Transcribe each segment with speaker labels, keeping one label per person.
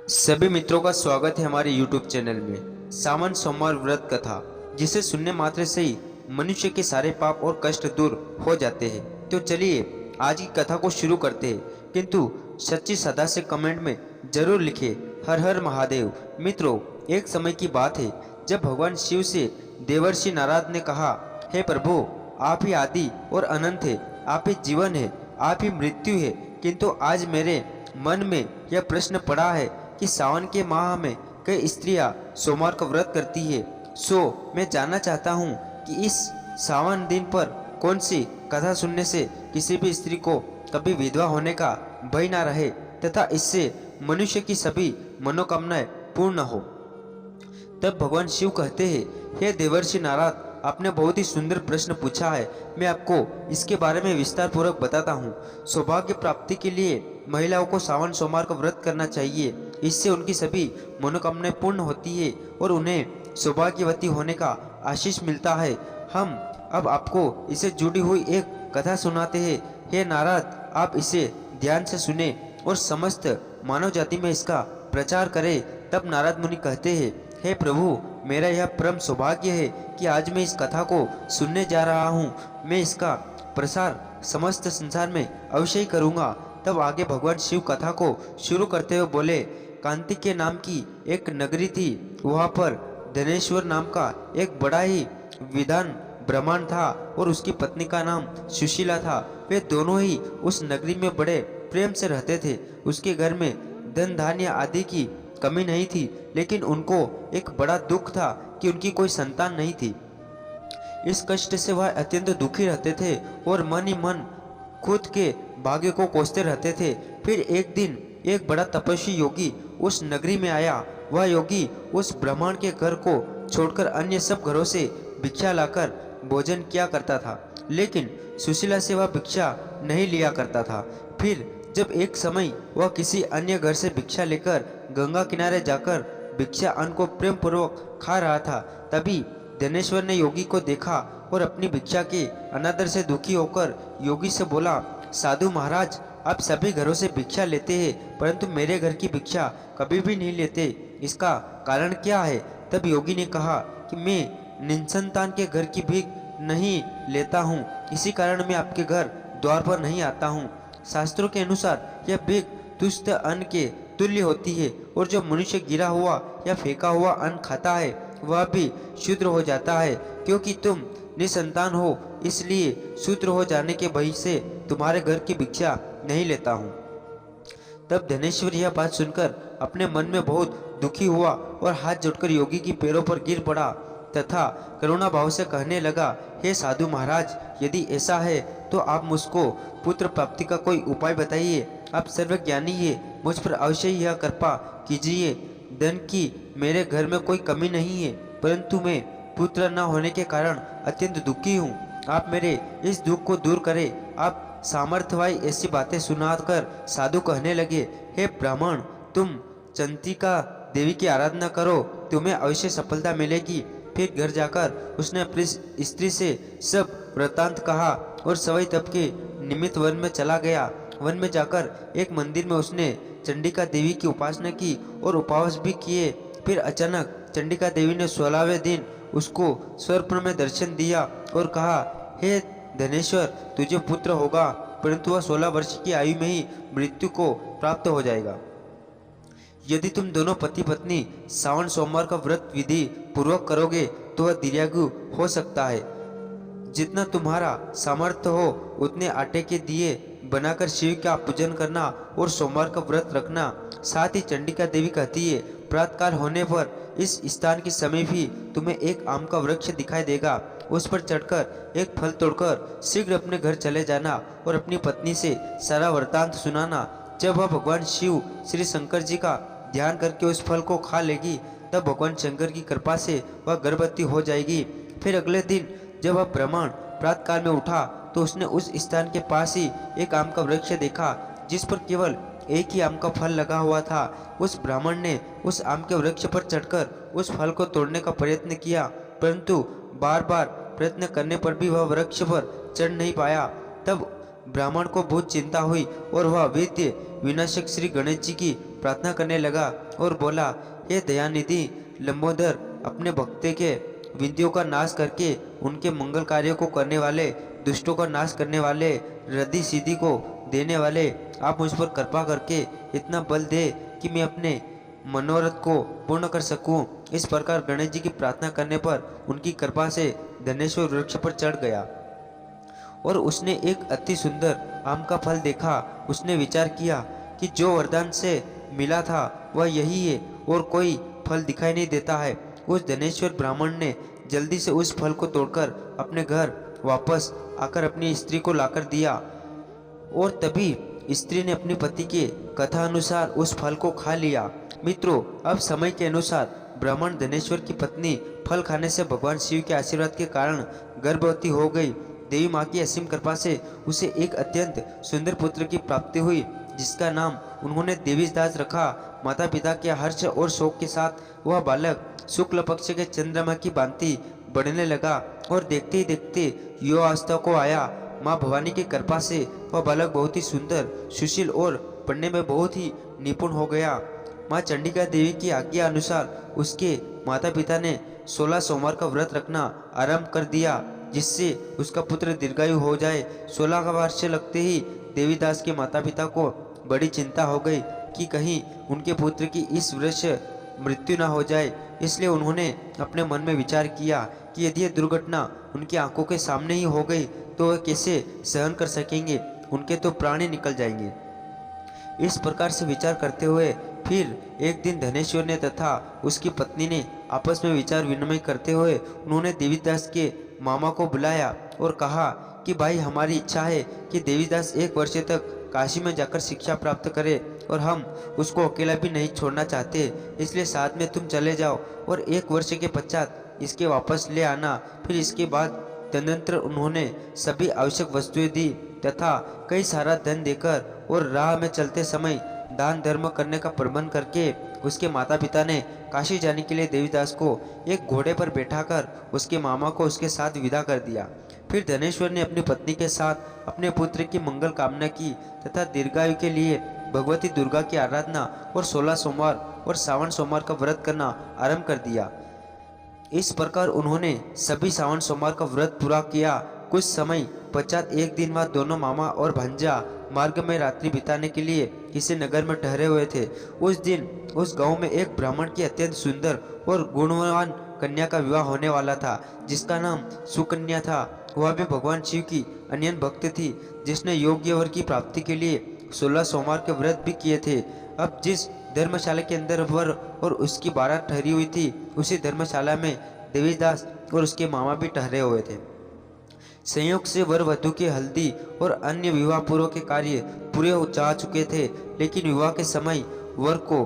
Speaker 1: सभी मित्रों का स्वागत है हमारे YouTube चैनल में। सावन सोमवार व्रत कथा, जिसे सुनने मात्र से ही मनुष्य के सारे पाप और कष्ट दूर हो जाते हैं। तो चलिए आज की कथा को शुरू करते हैं, किंतु सच्ची सदा से कमेंट में जरूर लिखे हर हर महादेव। मित्रों, एक समय की बात है जब भगवान शिव से देवर्षि नारद ने कहा, हे प्रभु, आप ही आदि और अनंत है, आप ही जीवन है, आप ही मृत्यु है। किंतु आज मेरे मन में यह प्रश्न पड़ा है कि सावन के माह में कई स्त्रियां सोमवार का व्रत करती है। सो मैं जानना चाहता हूँ कि इस सावन दिन पर कौन सी कथा सुनने से किसी भी स्त्री को कभी विधवा होने का भय ना रहे तथा इससे मनुष्य की सभी मनोकामनाएं पूर्ण हो। तब भगवान शिव कहते हैं, हे देवर्षि नारद, आपने बहुत ही सुंदर प्रश्न पूछा है। मैं आपको इसके बारे में विस्तार पूर्वक बताता हूँ। सौभाग्य प्राप्ति के लिए महिलाओं को सावन सोमवार का व्रत करना चाहिए। इससे उनकी सभी मनोकामनाएं पूर्ण होती है और उन्हें सौभाग्यवती होने का आशीष मिलता है। हम अब आपको इससे जुड़ी हुई एक कथा सुनाते हैं। हे नारद, आप इसे ध्यान से सुने और समस्त मानव जाति में इसका प्रचार करें। तब नारद मुनि कहते हैं, हे प्रभु, मेरा यह परम सौभाग्य है कि आज मैं इस कथा को सुनने जा रहा हूँ। मैं इसका प्रसार समस्त संसार में अवश्य ही करूँगा। तब आगे भगवान शिव कथा को शुरू करते हुए बोले, कांति के नाम की एक नगरी थी। वहाँ पर धनेश्वर नाम का एक बड़ा ही विद्वान ब्राह्मण था और उसकी पत्नी का नाम सुशीला था। वे दोनों ही उस नगरी में बड़े प्रेम से रहते थे। उसके घर में धन धान्य आदि की कमी नहीं थी, लेकिन उनको एक बड़ा दुख था कि उनकी कोई संतान नहीं थी। इस कष्ट से वह अत्यंत दुखी रहते थे और मन ही मन खुद के भाग्य को कोसते रहते थे। फिर एक दिन एक बड़ा तपस्वी योगी उस नगरी में आया। वह योगी उस ब्राह्मण के घर को छोड़कर अन्य सब घरों से भिक्षा लाकर भोजन किया करता था, लेकिन सुशीला से वह भिक्षा नहीं लिया करता था। फिर जब एक समय वह किसी अन्य घर से भिक्षा लेकर गंगा किनारे जाकर भिक्षा अन्न को प्रेम पूर्वक खा रहा था, तभी धनेश्वर ने योगी को देखा और अपनी भिक्षा के अनादर से दुखी होकर योगी से बोला, साधु महाराज, आप सभी घरों से भिक्षा लेते हैं परंतु मेरे घर की भिक्षा कभी भी नहीं लेते, इसका कारण क्या है? तब योगी ने कहा कि मैं निसंतान के घर की भीख नहीं लेता हूँ, इसी कारण मैं आपके घर द्वार पर नहीं आता हूँ। शास्त्रों के अनुसार यह भीख तुष्ट अन्न के तुल्य होती है और जो मनुष्य गिरा हुआ या फेंका हुआ अन्न खाता है वह भी शूद्र हो जाता है। क्योंकि तुम निसंतान हो, इसलिए शूद्र हो जाने के भय से तुम्हारे घर की भिक्षा नहीं लेता हूँ। तब धनेश्वर यह बात सुनकर अपने मन में बहुत दुखी हुआ और हाथ जोड़कर योगी की पैरों पर गिर पड़ा तथा करुणा भाव से कहने लगा, हे साधु महाराज, यदि ऐसा है तो आप मुझको पुत्र प्राप्ति का कोई उपाय बताइए। आप सर्वज्ञानी है, मुझ पर अवश्य यह कृपा कीजिए। धन की मेरे घर में कोई कमी नहीं है, परंतु मैं पुत्र न होने के कारण अत्यंत दुखी हूँ। आप मेरे इस दुख को दूर करें। आप सामर्थ्यवाई ऐसी बातें सुनाकर साधु कहने लगे, हे ब्राह्मण, तुम चंद्रिका देवी की आराधना करो, तुम्हें अवश्य सफलता मिलेगी। फिर घर जाकर उसने अपनी स्त्री से सब वृत्तांत कहा और सवई तप के निमित्त वन में चला गया। वन में जाकर एक मंदिर में उसने चंडिका देवी की उपासना की और उपवास भी किए। फिर अचानक चंडिका देवी ने 16वें दिन उसको स्वप्न में दर्शन दिया और कहा, हे धनेश्वर, तुझे पुत्र होगा, परंतु वह 16 वर्ष की आयु में ही मृत्यु को प्राप्त हो जाएगा। यदि तुम दोनों पति पत्नी सावन सोमवार का व्रत विधि पूर्वक करोगे तो वह दीर्घायु हो सकता है। जितना तुम्हारा सामर्थ्य हो उतने आटे के दिए बनाकर शिव का पूजन करना और सोमवार का व्रत रखना। साथ ही चंडिका देवी कहती है, प्रातःकाल होने पर इस स्थान के समय भी तुम्हें एक आम का वृक्ष दिखाई देगा। उस पर चढ़कर एक फल तोड़कर शीघ्र अपने घर चले जाना और अपनी पत्नी से सारा वृत्तांत सुनाना। जब वह भगवान शिव श्री शंकर जी का ध्यान करके उस फल को खा लेगी, तब भगवान शंकर की कृपा से वह गर्भवती हो जाएगी। फिर अगले दिन जब वह ब्राह्मण प्रातःकाल में उठा तो उसने उस स्थान के पास ही एक आम का वृक्ष देखा जिस पर केवल एक ही आम का फल लगा हुआ था। उस ब्राह्मण ने उस आम के वृक्ष पर चढ़कर उस फल को तोड़ने का प्रयत्न किया, परंतु बार बार प्रयत्न करने पर भी वह वृक्ष पर चढ़ नहीं पाया। तब ब्राह्मण को बहुत चिंता हुई और वह वैद्य विनाशक श्री गणेश जी की प्रार्थना करने लगा और बोला, हे दयानिधि लंबोदर, अपने भक्तों के विंध्यों का नाश करके उनके मंगल कार्यों को करने वाले, दुष्टों का नाश करने वाले, रद्दी सीधी को देने वाले, आप मुझ पर कृपा करके इतना बल दे कि मैं अपने मनोरथ को पूर्ण कर सकूं। इस प्रकार गणेश जी की प्रार्थना करने पर उनकी कृपा से धनेश्वर वृक्ष पर चढ़ गया और उसने एक अति सुंदर आम का फल देखा। उसने विचार किया कि जो वरदान से मिला था वह यही है और कोई फल दिखाई नहीं देता है। उस धनेश्वर ब्राह्मण ने जल्दी से उस फल को तोड़कर अपने घर वापस आकर अपनी स्त्री को लाकर दिया और तभी स्त्री ने अपने पति के कथा अनुसार उस फल को खा लिया। मित्रों, अब समय के अनुसार ब्राह्मण धनेश्वर की पत्नी फल खाने से भगवान शिव के आशीर्वाद के कारण गर्भवती हो गई। देवी माँ की असीम कृपा से उसे एक अत्यंत सुंदर पुत्र की प्राप्ति हुई, जिसका नाम उन्होंने देवीदास रखा। माता पिता के हर्ष और शोक के साथ वह बालक शुक्ल पक्ष के चंद्रमा की भांति बढ़ने लगा और देखते ही देखते युवावस्था को आया। माँ भवानी की कृपा से वह बालक बहुत ही सुंदर, सुशील और पढ़ने में बहुत ही निपुण हो गया। माँ चंडिका देवी की आज्ञा अनुसार उसके माता पिता ने 16 सोमवार का व्रत रखना आरंभ कर दिया, जिससे उसका पुत्र दीर्घायु हो जाए। 16 का वर्ष लगते ही देवीदास के माता पिता को बड़ी चिंता हो गई कि कहीं उनके पुत्र की इस वर्ष मृत्यु न हो जाए। इसलिए उन्होंने अपने मन में विचार किया कि यदि यह दुर्घटना उनकी आंखों के सामने ही हो गई तो वह कैसे सहन कर सकेंगे, उनके तो प्राण ही निकल जाएंगे। इस प्रकार से विचार करते हुए फिर एक दिन धनेश्वर ने तथा उसकी पत्नी ने आपस में विचार विनिमय करते हुए उन्होंने देवीदास के मामा को बुलाया और कहा कि भाई, हमारी इच्छा है कि देवीदास 1 वर्ष तक काशी में जाकर शिक्षा प्राप्त करे और हम उसको अकेला भी नहीं छोड़ना चाहते, इसलिए साथ में तुम चले जाओ और 1 वर्ष के पश्चात इसके वापस ले आना। फिर इसके बाद तदनंतर उन्होंने सभी आवश्यक वस्तुएं दी तथा कई सारा धन देकर और राह में चलते समय दान धर्म करने का प्रबंध करके उसके माता पिता ने काशी जाने के लिए देवीदास को एक घोड़े पर बैठाकर उसके मामा को उसके साथ विदा कर दिया। फिर धनेश्वर ने अपनी पत्नी के साथ अपने पुत्र की मंगल कामना की तथा दीर्घायु के लिए भगवती दुर्गा की आराधना और 16 सोमवार और सावन सोमवार का व्रत करना आरंभ कर दिया। इस प्रकार उन्होंने सभी सावन सोमवार का व्रत पूरा किया। कुछ समय पश्चात एक दिन बाद दोनों मामा और भांजा मार्ग में रात्रि बिताने के लिए किसी नगर में ठहरे हुए थे। उस दिन उस गांव में एक ब्राह्मण की अत्यंत सुंदर और गुणवान कन्या का विवाह होने वाला था, जिसका नाम सुकन्या था। वह भी भगवान शिव की अनन्य भक्त थी, जिसने योग्य वर की प्राप्ति के लिए 16 सोमवार के व्रत भी किए थे। अब जिस धर्मशाला के अंदर वर और उसकी बारात ठहरी हुई थी, उसी धर्मशाला में देवीदास और उसके मामा भी ठहरे हुए थे। संयोग से वर वधु के हल्दी और अन्य विवाह पूर्व के कार्य पूरे हो जा चुके थे, लेकिन विवाह के समय वर को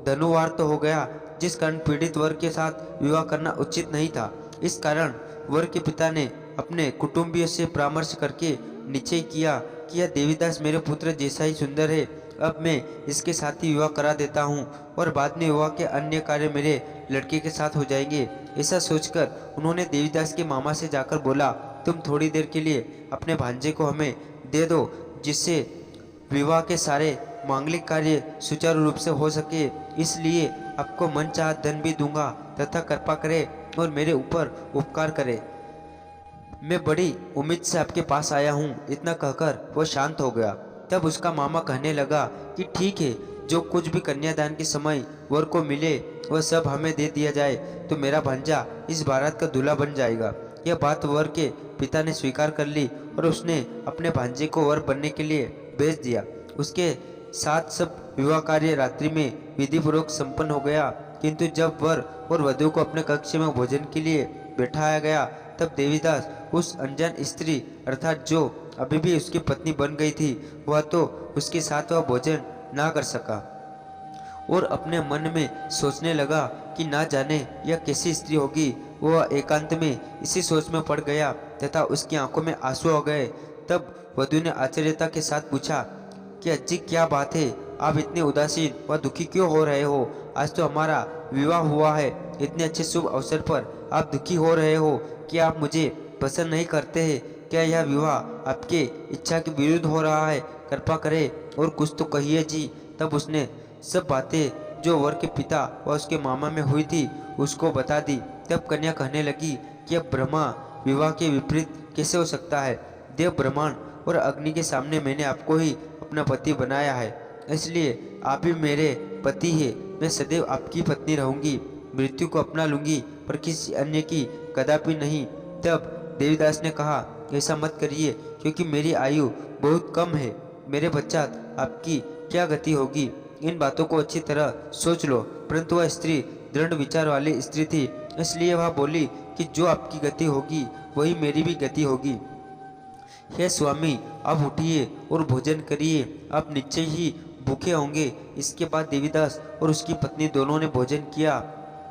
Speaker 1: धनुवार्त हो गया, जिस कारण पीड़ित वर के साथ विवाह करना उचित नहीं था। इस कारण वर के पिता ने अपने कुटुंबियों से परामर्श करके निश्चय किया कि यह देवीदास मेरे पुत्र जैसा ही सुंदर है, अब मैं इसके साथ ही विवाह करा देता हूँ और बाद में विवाह के अन्य कार्य मेरे लड़के के साथ हो जाएंगे। ऐसा सोचकर उन्होंने देवीदास के मामा से जाकर बोला, तुम थोड़ी देर के लिए अपने भांजे को हमें दे दो, जिससे विवाह के सारे मांगलिक कार्य सुचारू रूप से हो सके। इसलिए आपको मन चाह धन भी दूंगा तथा कृपा करे और मेरे ऊपर उपकार करे। मैं बड़ी उम्मीद से आपके पास आया हूँ। इतना कहकर वो शांत हो गया। तब उसका मामा कहने लगा कि ठीक है, जो कुछ भी कन्यादान के समय वर को मिले वह सब हमें दे दिया जाए तो मेरा भांजा इस बारात का दूल्हा बन जाएगा। यह बात वर के पिता ने स्वीकार कर ली और उसने अपने भांजे को वर बनने के लिए भेज दिया। उसके साथ सब विवाह कार्य रात्रि में विधि पूर्वक संपन्न हो गया, किंतु जब वर और वधु को अपने कक्ष में भोजन के लिए बैठाया गया, तब देवीदास उस अनजान स्त्री अर्थात जो अभी भी उसकी पत्नी बन गई थी, वह तो उसके साथ वह भोजन ना कर सका और अपने मन में सोचने लगा कि ना जाने यह कैसी स्त्री होगी। वह एकांत में इसी सोच में पड़ गया तथा उसकी आंखों में आंसू आ गए। तब वधु ने आश्चर्यता के साथ पूछा कि अज्जी, क्या बात है, आप इतने उदासीन व दुखी क्यों हो रहे हो? आज तो हमारा विवाह हुआ है, इतने अच्छे शुभ अवसर पर आप दुखी हो रहे हो कि आप मुझे पसंद नहीं करते हैं? क्या यह विवाह आपके इच्छा के विरुद्ध हो रहा है? कृपा करे और कुछ तो कहिए जी। तब उसने सब बातें जो वर के पिता व उसके मामा में हुई थी उसको बता दी। तब कन्या कहने लगी कि अब ब्रह्मा विवाह के विपरीत कैसे हो सकता है। देव ब्रह्मांड और अग्नि के सामने मैंने आपको ही अपना पति बनाया है, इसलिए आप ही मेरे पति है। मैं सदैव आपकी पत्नी रहूंगी, मृत्यु को अपना लूंगी पर किसी अन्य की कदापि नहीं। तब देवीदास ने कहा, ऐसा मत करिए क्योंकि मेरी आयु बहुत कम है, मेरे पश्चात आपकी क्या गति होगी। इन बातों को अच्छी तरह सोच लो। परंतु वह स्त्री दृढ़ विचार वाली स्त्री थी, इसलिए वह बोली कि जो आपकी गति होगी वही मेरी भी गति होगी। हे स्वामी, आप उठिए और भोजन करिए, आप निश्चय ही भूखे होंगे। इसके बाद देवीदास और उसकी पत्नी दोनों ने भोजन किया।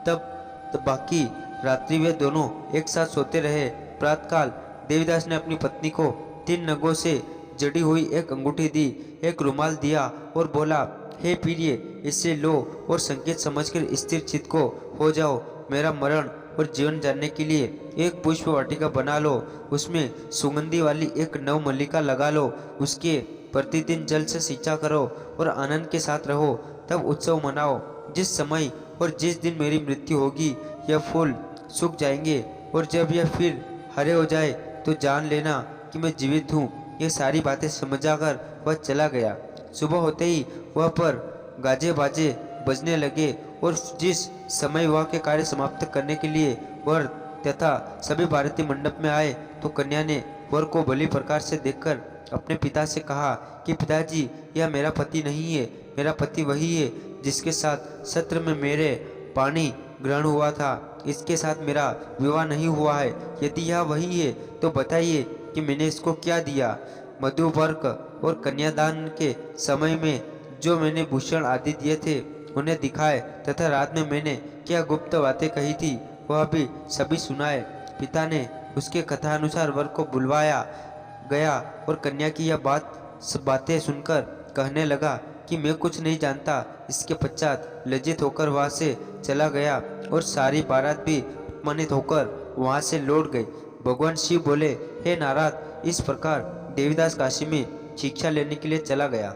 Speaker 1: तब बाकी रात्रि वे दोनों एक साथ सोते रहे। प्रातःकाल देवीदास ने अपनी पत्नी को 3 नगों से जड़ी हुई एक अंगूठी दी, एक रुमाल दिया और बोला, हे प्रिय, इसे लो और संकेत समझकर स्थिर चित्त को हो जाओ। मेरा मरण और जीवन जानने के लिए एक पुष्प वाटिका बना लो, उसमें सुगंधी वाली एक नव मल्लिका लगा लो, उसके प्रतिदिन जल से सिंचा करो और आनंद के साथ रहो। तब उत्सव मनाओ। जिस समय और जिस दिन मेरी मृत्यु होगी यह फूल सूख जाएंगे और जब यह फिर हरे हो जाए तो जान लेना कि मैं जीवित हूँ। ये सारी बातें समझाकर वह चला गया। सुबह होते ही वह पर गाजे बाजे बजने लगे और जिस समय वह के कार्य समाप्त करने के लिए वर तथा सभी भारतीय मंडप में आए तो कन्या ने वर को भली प्रकार से देखकर अपने पिता से कहा कि पिताजी, यह मेरा पति नहीं है, मेरा पति वही है जिसके साथ सत्र में मेरे पानी ग्रहण हुआ था। इसके साथ मेरा विवाह नहीं हुआ है। यदि यह वही है तो बताइए कि मैंने इसको क्या दिया। मधुपर्क और कन्यादान के समय में जो मैंने भूषण आदि दिए थे उन्हें दिखाए तथा रात में मैंने क्या गुप्त बातें कही थी वह भी सभी सुनाए। पिता ने उसके कथानुसार वर को बुलवाया गया और कन्या की यह बातें सुनकर कहने लगा कि मैं कुछ नहीं जानता। इसके पश्चात लज्जित होकर वहाँ से चला गया और सारी बारात भी अपमानित होकर वहाँ से लौट गई। भगवान शिव बोले, हे नारद, इस प्रकार देवीदास काशी में शिक्षा लेने के लिए चला गया।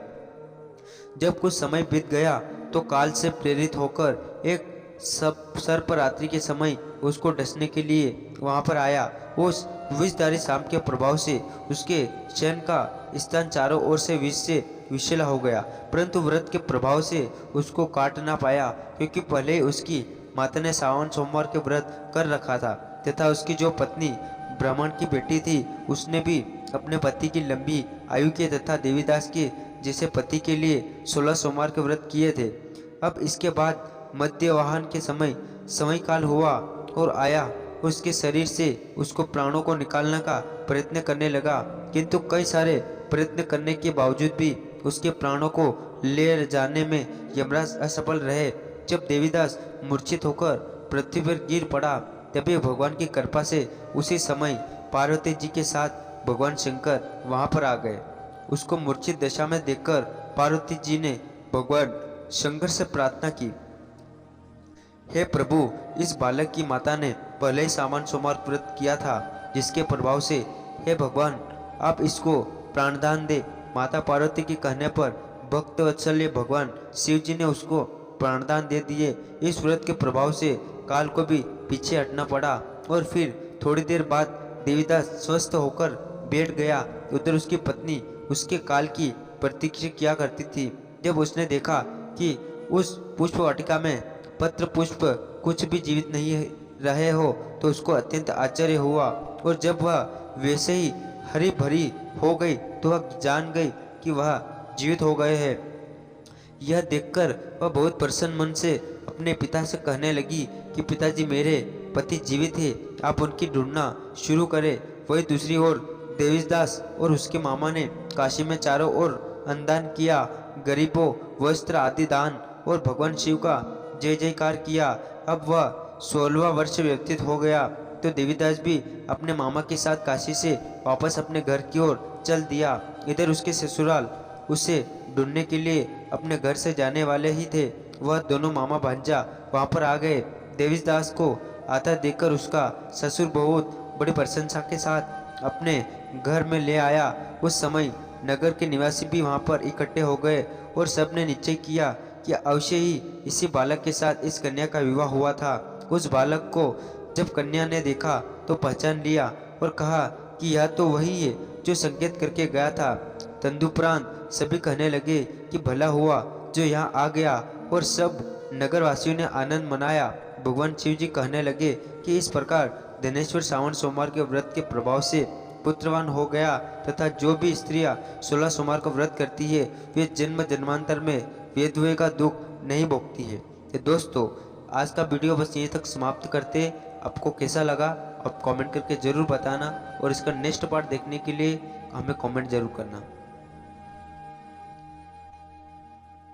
Speaker 1: जब कुछ समय बीत गया तो काल से प्रेरित होकर एक सर्परात्रि के समय उसको डसने के लिए वहां पर आया। उस विषधारी सांप के प्रभाव से उसके शयन का स्थान चारों ओर से विष से विषैला हो गया, परंतु व्रत के प्रभाव से उसको काट ना पाया, क्योंकि पहले ही उसकी माता ने सावन सोमवार के व्रत कर रखा था तथा उसकी जो पत्नी ब्राह्मण की बेटी थी उसने भी अपने पति की लंबी आयु के तथा देवीदास के जैसे पति के लिए 16 सोमवार के व्रत किए थे। अब इसके बाद मध्यवाहन के समय काल हुआ और आया। उसके शरीर से उसको प्राणों को निकालने का प्रयत्न करने लगा, किंतु कई सारे प्रयत्न करने के बावजूद भी उसके प्राणों को ले जाने में यमराज असफल रहे। जब देवीदास मूर्छित होकर पृथ्वी पर गिर पड़ा तभी भगवान की कृपा से उसी समय पार्वती जी के साथ भगवान शंकर वहां पर आ गए। उसको मूर्छित दशा में देखकर पार्वती जी ने भगवान शंकर से प्रार्थना की, हे प्रभु, इस बालक की माता ने पहले ही सावन सोमवार व्रत किया था, जिसके प्रभाव से हे भगवान आप इसको प्राणदान दे। माता पार्वती के कहने पर भक्त वत्सल्य भगवान शिव जी ने उसको प्राणदान दे दिए। इस व्रत के प्रभाव से काल को भी पीछे हटना पड़ा और फिर थोड़ी देर बाद देवीदास स्वस्थ होकर बैठ गया। उधर उसकी पत्नी उसके काल की प्रतीक्षा किया करती थी। जब उसने देखा कि उस पुष्प वाटिका में पत्र पुष्प कुछ भी जीवित नहीं रहे हो तो उसको अत्यंत आश्चर्य हुआ, और जब वह वैसे ही हरी भरी हो गई तो वह जान गई कि वह जीवित हो गए हैं। यह देखकर वह बहुत प्रसन्न मन से अपने पिता से कहने लगी कि पिताजी, मेरे पति जीवित है, आप उनकी ढूंढना शुरू करें। वही दूसरी ओर देवीदास और उसके मामा ने काशी में चारों ओर अन्नदान किया, गरीबों वस्त्र आदि दान और भगवान शिव का जय जयकार किया। अब वह 16वां वर्ष व्यतीत हो गया तो देवीदास भी अपने मामा के साथ काशी से वापस अपने घर की ओर चल दिया। इधर उसके ससुराल उसे ढूंढने के लिए अपने घर से जाने वाले ही थे। वह दोनों मामा भांजा वहां पर आ गए। देवीदास को आता देखकर उसका ससुर बहुत बड़ी प्रशंसा के साथ अपने घर में ले आया। उस समय नगर के निवासी भी वहां पर इकट्ठे हो गए और सबने निश्चय किया कि अवश्य ही इसी बालक के साथ इस कन्या का विवाह हुआ था। उस बालक को जब कन्या ने देखा तो पहचान लिया और कहा कि यह तो वही है जो संकेत करके गया था। तदुपरांत सभी कहने लगे कि भला हुआ जो यहाँ आ गया, और सब नगरवासियों ने आनंद मनाया। भगवान शिव जी कहने लगे कि इस प्रकार धनेश्वर सावन सोमवार के व्रत के प्रभाव से पुत्रवान हो गया, तथा जो भी स्त्रियां 16 सोमवार का व्रत करती है वे जन्म जन्मांतर में वेदवे का दुख नहीं भोगती है। तो दोस्तों, आज का वीडियो बस यहीं तक समाप्त करते हैं। आपको कैसा लगा आप कमेंट करके ज़रूर बताना, और इसका नेक्स्ट पार्ट देखने के लिए हमें कमेंट जरूर करना।